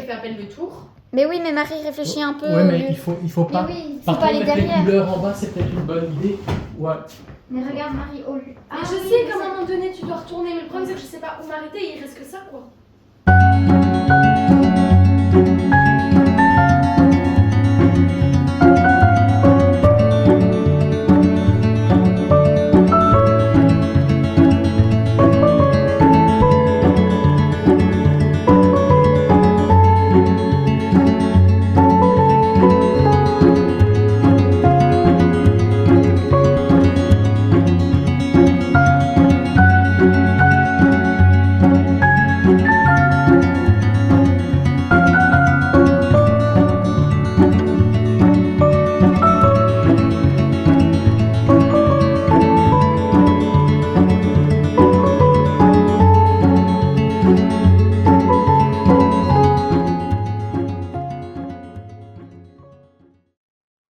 fait à peine le tour. Mais oui, mais Marie réfléchit un peu. Ouais, mais il faut pas. Mais oui, faut Par pas contre, aller mettre les derrière. couleurs en bas, c'est peut-être une bonne idée. Ouais. Mais regarde Marie, oh lui. Mais je sais qu'à un moment donné tu dois retourner, mais le problème c'est que je sais pas où m'arrêter, il reste que ça quoi.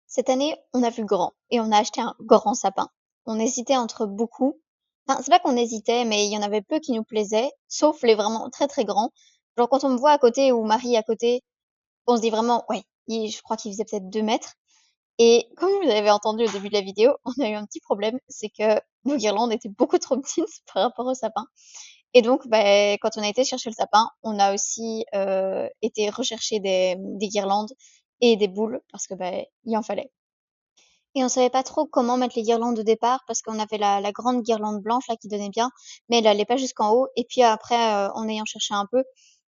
Cette année, on a vu grand et on a acheté un grand sapin. On hésitait entre beaucoup. Enfin, c'est pas qu'on hésitait, mais il y en avait peu qui nous plaisaient, sauf les vraiment très très grands. Genre quand on me voit à côté ou Marie à côté, on se dit vraiment, ouais, je crois qu'il faisait peut-être 2 mètres. Et comme vous avez entendu au début de la vidéo, on a eu un petit problème, c'est que nos guirlandes étaient beaucoup trop petites par rapport au sapin. Et donc, bah, quand on a été chercher le sapin, on a aussi été rechercher des guirlandes et des boules parce que bah, il en fallait. Et on savait pas trop comment mettre les guirlandes au départ parce qu'on avait la grande guirlande blanche là qui donnait bien, mais elle allait pas jusqu'en haut. Et puis après, en ayant cherché un peu,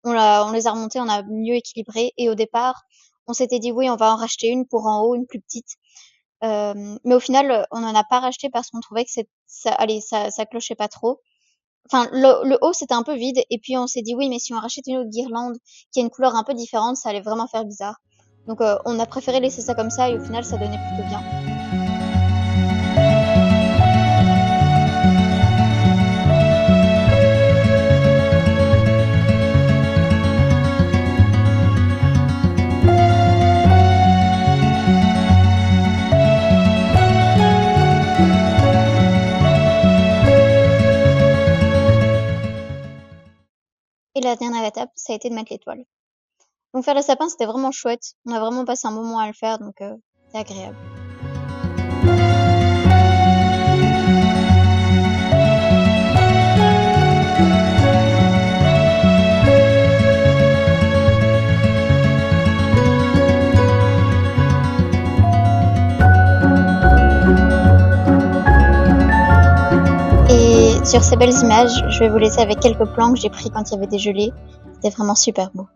on les a remontées, on a mieux équilibré. Et au départ, on s'était dit oui, on va en racheter une pour en haut, une plus petite. Mais au final, on en a pas racheté parce qu'on trouvait que ça clochait pas trop. Enfin, le haut c'était un peu vide et puis on s'est dit oui, mais si on rachète une autre guirlande qui a une couleur un peu différente, ça allait vraiment faire bizarre. Donc on a préféré laisser ça comme ça et au final ça donnait plutôt bien. Et la dernière étape, ça a été de mettre l'étoile. Donc faire le sapin, c'était vraiment chouette. On a vraiment passé un moment à le faire, donc c'était agréable. Et sur ces belles images, je vais vous laisser avec quelques plans que j'ai pris quand il y avait des gelées. C'était vraiment super beau.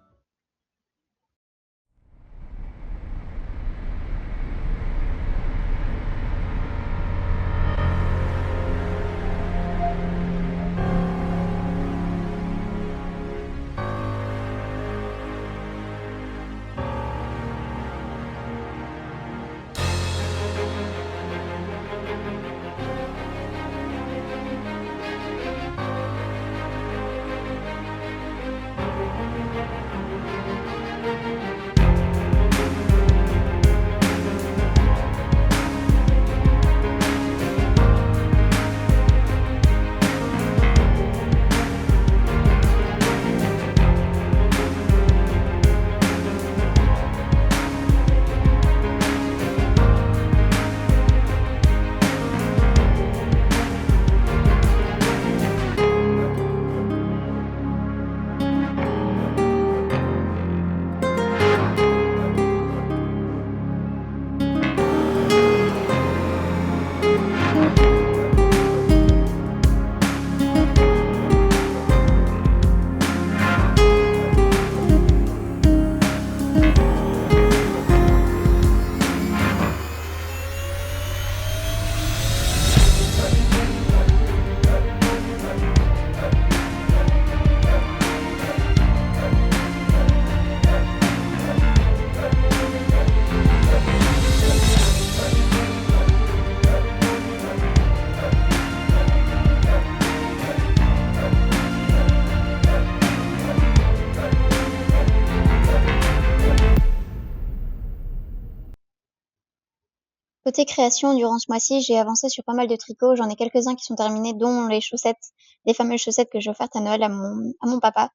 Côté création, durant ce mois-ci, j'ai avancé sur pas mal de tricots. J'en ai quelques-uns qui sont terminés, dont les chaussettes, les fameuses chaussettes que j'ai offertes à Noël à mon papa.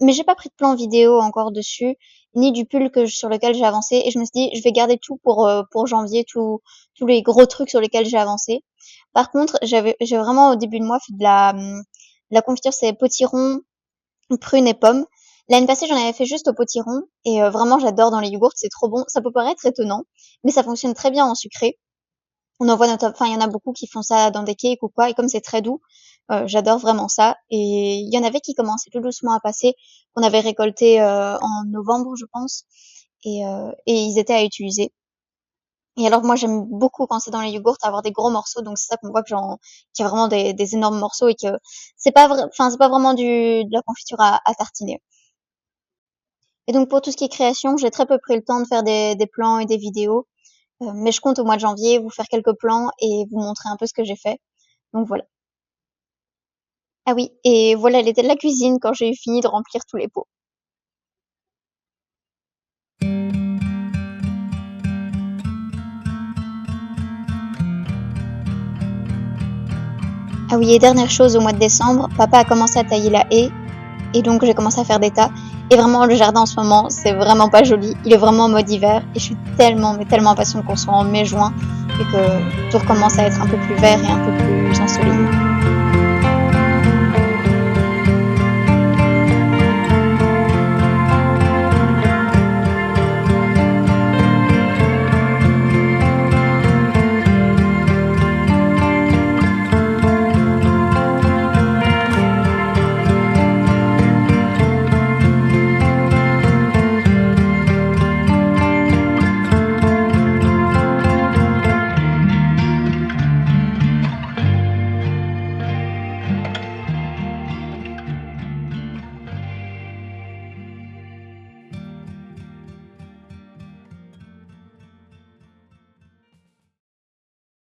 Mais j'ai pas pris de plan vidéo encore dessus, ni du pull sur lequel j'ai avancé. Et je me suis dit, je vais garder tout pour janvier, tous les gros trucs sur lesquels j'ai avancé. Par contre, j'ai vraiment au début de mois fait de la confiture, c'est potiron, prunes et pommes. L'année passée, j'en avais fait juste au potiron et vraiment j'adore dans les yogourts, c'est trop bon. Ça peut paraître étonnant, mais ça fonctionne très bien en sucré. On en voit enfin, il y en a beaucoup qui font ça dans des cakes ou quoi, et comme c'est très doux, j'adore vraiment ça. Et il y en avait qui commençaient tout doucement à passer, qu'on avait récolté en novembre, je pense, et ils étaient à utiliser. Et alors moi j'aime beaucoup quand c'est dans les yogourts avoir des gros morceaux, donc c'est ça qu'on voit qu'il y a vraiment des énormes morceaux et que enfin c'est pas vraiment de la confiture à tartiner. Et donc pour tout ce qui est création, j'ai très peu pris le temps de faire des plans et des vidéos, mais je compte au mois de janvier vous faire quelques plans et vous montrer un peu ce que j'ai fait. Donc voilà. Ah oui, et voilà l'été de la cuisine quand j'ai eu fini de remplir tous les pots. Ah oui, et dernière chose, au mois de décembre, papa a commencé à tailler la haie, et donc j'ai commencé à faire des tas. Et vraiment, le jardin en ce moment, c'est vraiment pas joli. Il est vraiment en mode hiver, et je suis tellement, mais tellement impatiente qu'on soit en mai-juin, et que tout recommence à être un peu plus vert et un peu plus ensoleillé.